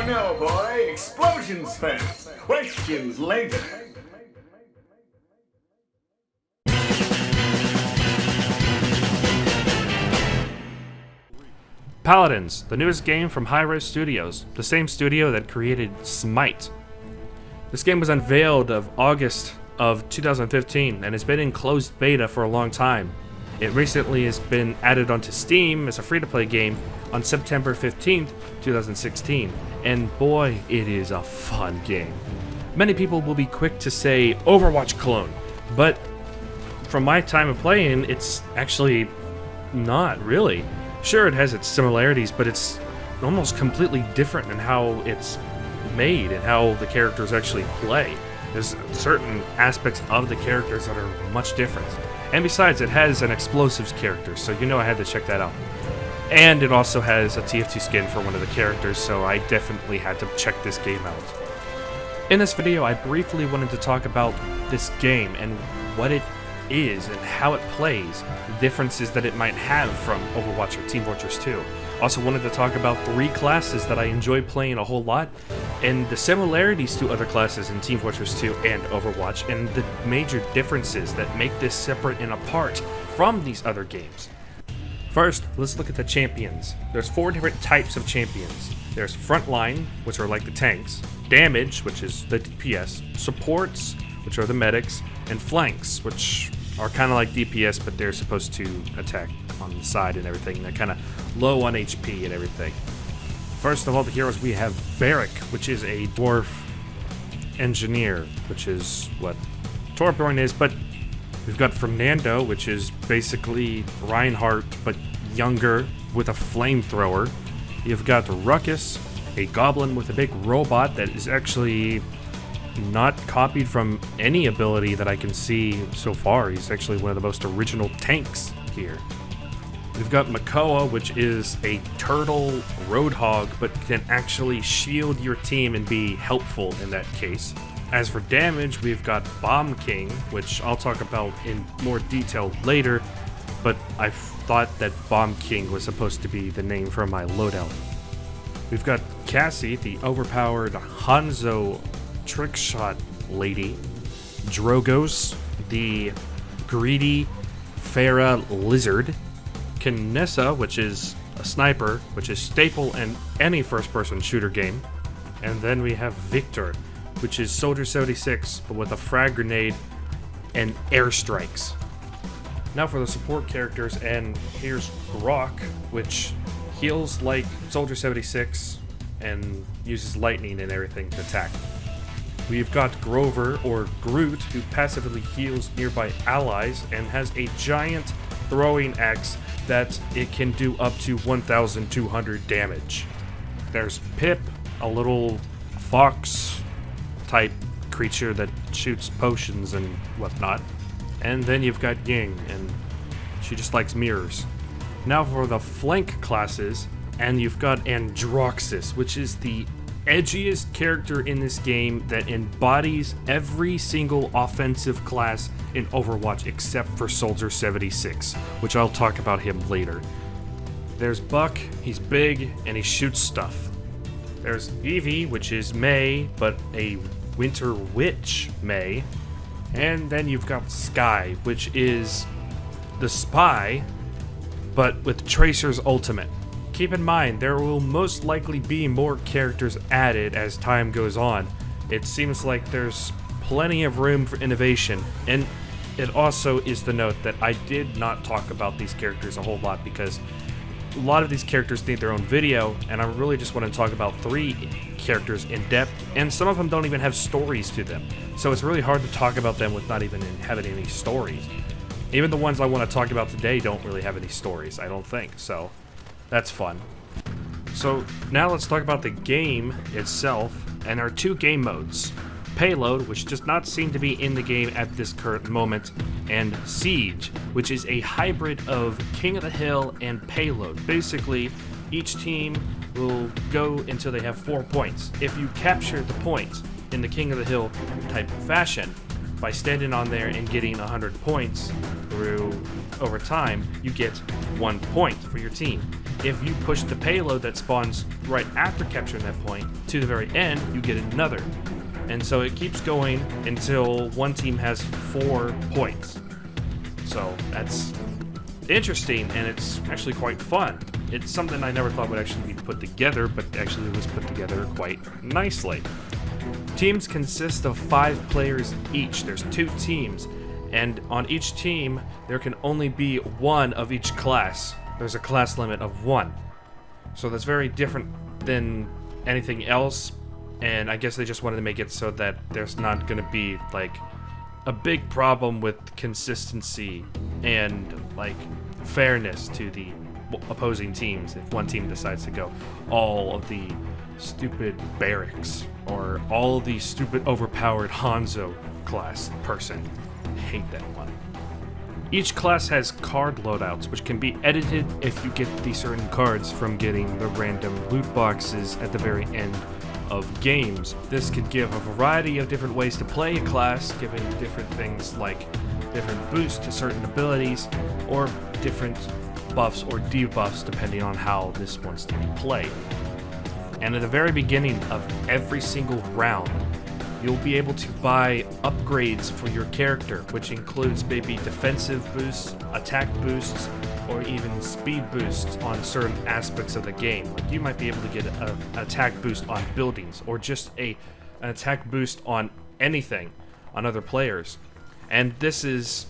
No, boy. Explosions first. Questions later. Paladins, the newest game from Hi-Res Studios, the same studio that created Smite. This game was unveiled of August of 2015 and has been in closed beta for a long time. It recently has been added onto Steam as a free-to-play game on September 15th, 2016, and boy, it is a fun game. Many people will be quick to say Overwatch clone, but from my time of playing, it's actually not really. Sure, it has its similarities, but it's almost completely different in how it's made and how the characters actually play. There's certain aspects of the characters that are much different. And besides, it has an explosives character, so you know I had to check that out. And it also has a TF2 skin for one of the characters, so I definitely had to check this game out. In this video, I briefly wanted to talk about this game and what it is and how it plays, the differences that it might have from Overwatch or Team Fortress 2. Also wanted to talk about 3 classes that I enjoy playing a whole lot, and the similarities to other classes in Team Fortress 2 and Overwatch, and the major differences that make this separate and apart from these other games. First, let's look at the champions. There's 4 different types of champions. There's frontline, which are like the tanks, damage, which is the DPS, supports, which are the medics, and flanks, which are kind of like DPS, but they're supposed to attack on the side and everything. They're kind of low on HP and everything. First of all, the heroes, we have Barrack, which is a dwarf engineer, which is what Torbjorn is, but we've got Fernando, which is basically Reinhardt, but younger with a flamethrower. You've got Ruckus, a goblin with a big robot that is actually not copied from any ability that I can see so far. He's actually one of the most original tanks here. We've got Makoa, which is a turtle roadhog, but can actually shield your team and be helpful in that case. As for damage, we've got Bomb King, which I'll talk about in more detail later, but I thought that Bomb King was supposed to be the name for my loadout. We've got Cassie, the overpowered Hanzo trickshot lady. Drogos, the greedy Pharah lizard. Kinessa, which is a sniper, which is staple in any first-person shooter game. And then we have Victor, which is Soldier 76, but with a frag grenade and airstrikes. Now for the support characters, and here's Grok, which heals like Soldier 76 and uses lightning and everything to attack. We've got Grover, or Groot, who passively heals nearby allies and has a giant throwing axe that it can do up to 1,200 damage. There's Pip, a little fox type creature that shoots potions and whatnot. And then you've got Ying, and she just likes mirrors. Now for the flank classes, and you've got Androxus, which is the edgiest character in this game that embodies every single offensive class in Overwatch except for Soldier 76, which I'll talk about him later. There's Buck, he's big and he shoots stuff. There's Eevee, which is Mei, but a Winter Witch Mei. And then you've got Skye, which is the Spy, but with Tracer's ultimate. Keep in mind, there will most likely be more characters added as time goes on. It seems like there's plenty of room for innovation, and it also is the note that I did not talk about these characters a whole lot because a lot of these characters need their own video, and I really just want to talk about 3 characters in depth, and some of them don't even have stories to them. So it's really hard to talk about them with not even having any stories. Even the ones I want to talk about today don't really have any stories, I don't think, so that's fun. So now let's talk about the game itself, and there are 2 game modes. Payload, which does not seem to be in the game at this current moment, and Siege, which is a hybrid of King of the Hill and Payload. Basically, each team will go until they have 4 points. If you capture the points in the King of the Hill type fashion, by standing on there and getting 100 points through over time, you get 1 point for your team. if you push the payload that spawns right after capturing that point to the very end, you get another. And so it keeps going until one team has 4 points. So that's interesting, and it's actually quite fun. It's something I never thought would actually be put together, but actually was put together quite nicely. Teams consist of 5 players each. There's 2 teams, and on each team, there can only be 1 of each class. There's a class limit of 1. So that's very different than anything else, and I guess they just wanted to make it so that there's not going to be, like, a big problem with consistency and, like, fairness to the opposing teams if one team decides to go all of the stupid barracks or all the stupid overpowered Hanzo class person. Hate that one. Each class has card loadouts, which can be edited if you get the certain cards from getting the random loot boxes at the very end of games. This could give a variety of different ways to play a class, giving different things like different boosts to certain abilities or different buffs or debuffs depending on how this wants to be played. And at the very beginning of every single round, you'll be able to buy upgrades for your character, which includes maybe defensive boosts, attack boosts, or even speed boosts on certain aspects of the game. Like you might be able to get an attack boost on buildings, or just an attack boost on anything, on other players. And this is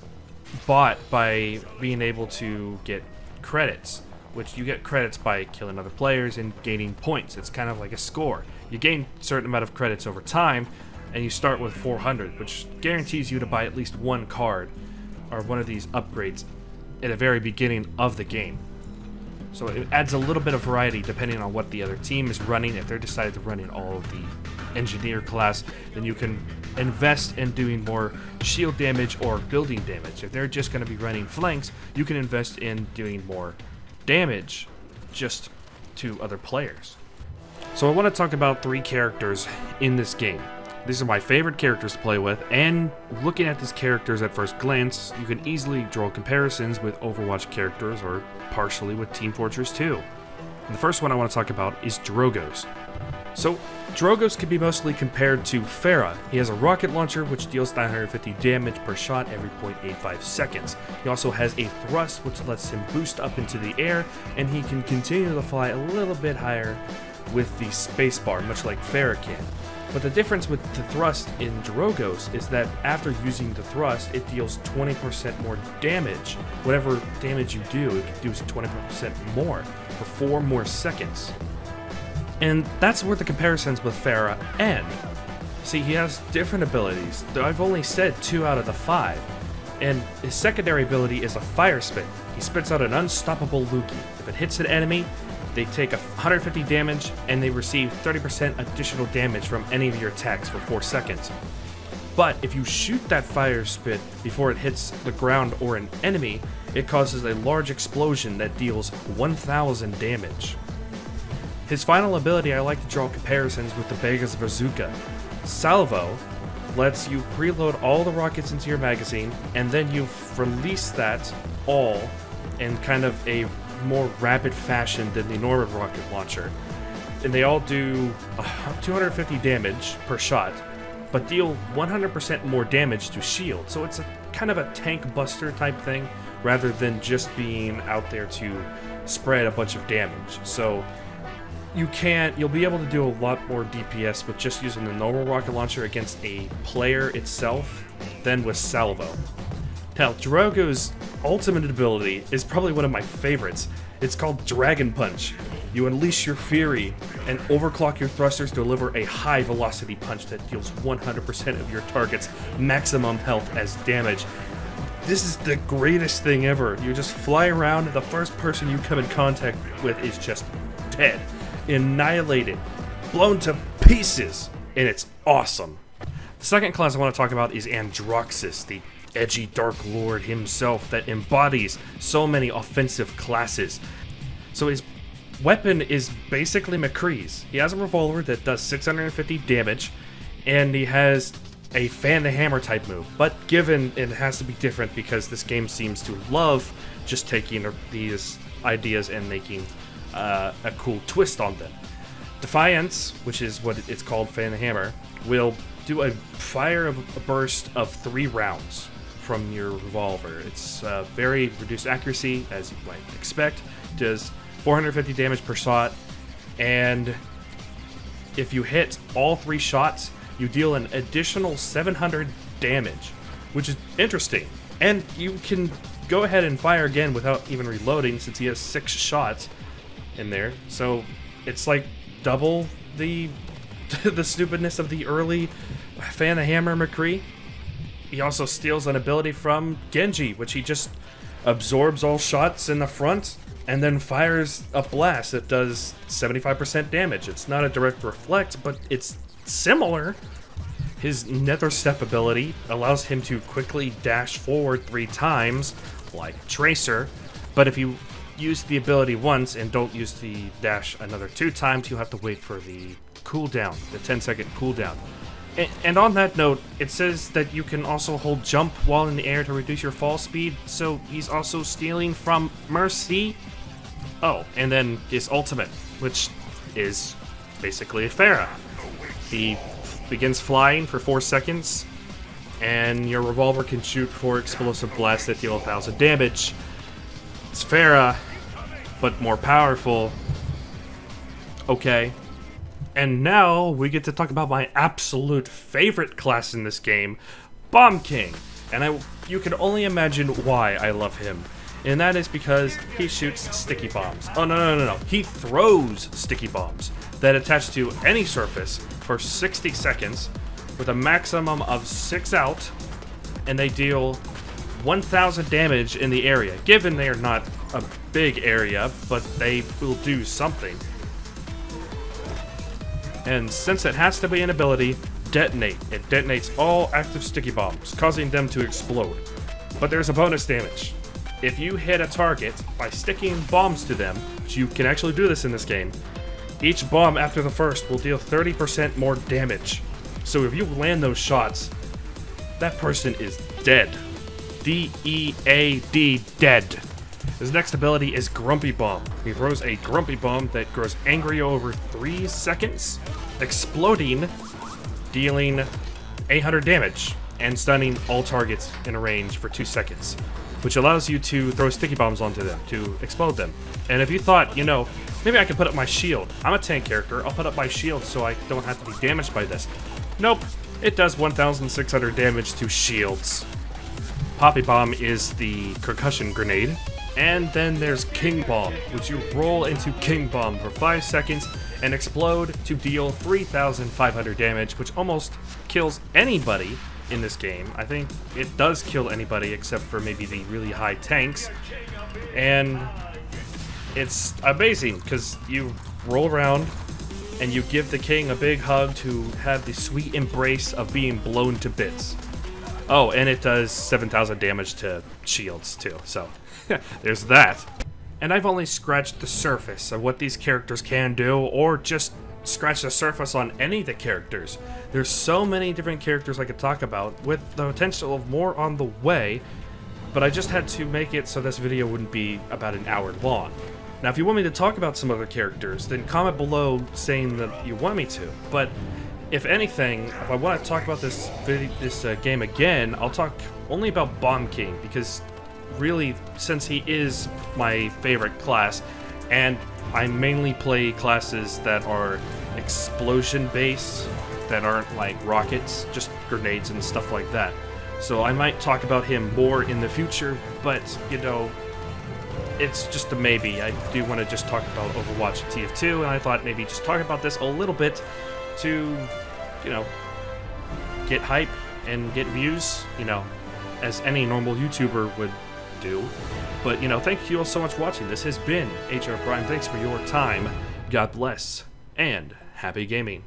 bought by being able to get credits, which you get credits by killing other players and gaining points. It's kind of like a score. You gain a certain amount of credits over time, and you start with 400, which guarantees you to buy at least 1 card or one of these upgrades at the very beginning of the game. So it adds a little bit of variety depending on what the other team is running. If they're decided to run in all of the engineer class, then you can invest in doing more shield damage or building damage. If they're just going to be running flanks, you can invest in doing more damage just to other players. So I want to talk about 3 characters in this game. These are my favorite characters to play with, and looking at these characters at first glance, you can easily draw comparisons with Overwatch characters or partially with Team Fortress 2. And the first one I want to talk about is Drogos. So, Drogos can be mostly compared to Pharah. He has a rocket launcher which deals 950 damage per shot every 0.85 seconds. He also has a thrust which lets him boost up into the air, and he can continue to fly a little bit higher with the spacebar, much like Pharah can. But the difference with the thrust in Drogos is that after using the thrust, it deals 20% more damage. Whatever damage you do, it deals 20% more for 4 more seconds. And that's where the comparisons with Pharah end. See, he has different abilities, though I've only said 2 out of the 5. And his secondary ability is a fire spit. He spits out an unstoppable loogie. If it hits an enemy, they take 150 damage, and they receive 30% additional damage from any of your attacks for 4 seconds. But if you shoot that fire spit before it hits the ground or an enemy, it causes a large explosion that deals 1000 damage. His final ability, I like to draw comparisons with the Vega's Bazooka. Salvo lets you preload all the rockets into your magazine, and then you release that all in kind of a more rapid fashion than the normal rocket launcher. And they all do 250 damage per shot, but deal 100% more damage to shield. So it's a kind of a tank buster type thing, rather than just being out there to spread a bunch of damage. So you'll be able to do a lot more DPS with just using the normal rocket launcher against a player itself than with Salvo. Now, Drogo's ultimate ability is probably one of my favorites. It's called Dragon Punch. You unleash your fury and overclock your thrusters to deliver a high velocity punch that deals 100% of your target's maximum health as damage. This is the greatest thing ever. You just fly around and the first person you come in contact with is just dead, annihilated, blown to pieces, and it's awesome. The second class I want to talk about is Androxus, the edgy Dark Lord himself that embodies so many offensive classes. So his weapon is basically McCree's. He has a revolver that does 650 damage, and he has a fan the hammer type move. But given it has to be different because this game seems to love just taking these ideas and making a cool twist on them. Defiance, which is what it's called, Fan the Hammer, will do a burst of 3 rounds from your revolver. It's very reduced accuracy, as you might expect. Does 450 damage per shot, and if you hit all 3 shots, you deal an additional 700 damage, which is interesting. And you can go ahead and fire again without even reloading, since he has 6 shots in there. So it's like double the the stupidness of the early Fan the Hammer McCree. He also steals an ability from Genji, which he just absorbs all shots in the front and then fires a blast that does 75% damage. It's not a direct reflect, but it's similar. His Nether Step ability allows him to quickly dash forward 3 times, like Tracer, but if you use the ability once and don't use the dash another 2 times, you'll have to wait for the cooldown, the 10-second cooldown. And on that note, it says that you can also hold jump while in the air to reduce your fall speed, so he's also stealing from Mercy. Oh, and then his ultimate, which is basically a Pharah. He begins flying for 4 seconds, and your revolver can shoot 4 explosive blasts that deal 1,000 damage. It's Pharah, but more powerful. Okay. And now we get to talk about my absolute favorite class in this game, Bomb King. And you can only imagine why I love him. And that is because he shoots sticky bombs. Oh, no. He throws sticky bombs that attach to any surface for 60 seconds with a maximum of 6 out, and they deal 1,000 damage in the area. Given they are not a big area, but they will do something. And since it has to be an ability, Detonate. It detonates all active sticky bombs, causing them to explode. But there's a bonus damage. If you hit a target by sticking bombs to them, which you can actually do this in this game, each bomb after the first will deal 30% more damage. So if you land those shots, that person is dead. D-E-A-D, dead. His next ability is Grumpy Bomb. He throws a Grumpy Bomb that grows angry over 3 seconds, exploding, dealing 800 damage, and stunning all targets in a range for 2 seconds, which allows you to throw sticky bombs onto them to explode them. And if you thought, maybe I could put up my shield. I'm a tank character, I'll put up my shield so I don't have to be damaged by this. Nope, it does 1,600 damage to shields. Poppy Bomb is the concussion grenade. And then there's King Bomb, which you roll into King Bomb for 5 seconds and explode to deal 3,500 damage, which almost kills anybody in this game. I think it does kill anybody except for maybe the really high tanks. And it's amazing because you roll around and you give the king a big hug to have the sweet embrace of being blown to bits. Oh, and it does 7,000 damage to shields too, so there's that. And I've only scratched the surface of what these characters can do, or just scratch the surface on any of the characters. There's so many different characters I could talk about, with the potential of more on the way, but I just had to make it so this video wouldn't be about an hour long. Now, if you want me to talk about some other characters, then comment below saying that you want me to, but if anything, if I want to talk about this game again, I'll talk only about Bomb King, because really, since he is my favorite class, and I mainly play classes that are explosion-based, that aren't like rockets, just grenades and stuff like that. So I might talk about him more in the future, but, it's just a maybe. I do want to just talk about Overwatch and TF2, and I thought maybe just talk about this a little bit to, get hype and get views, as any normal YouTuber would do. But, thank you all so much for watching. This has been HR Prime. Thanks for your time. God bless, and happy gaming.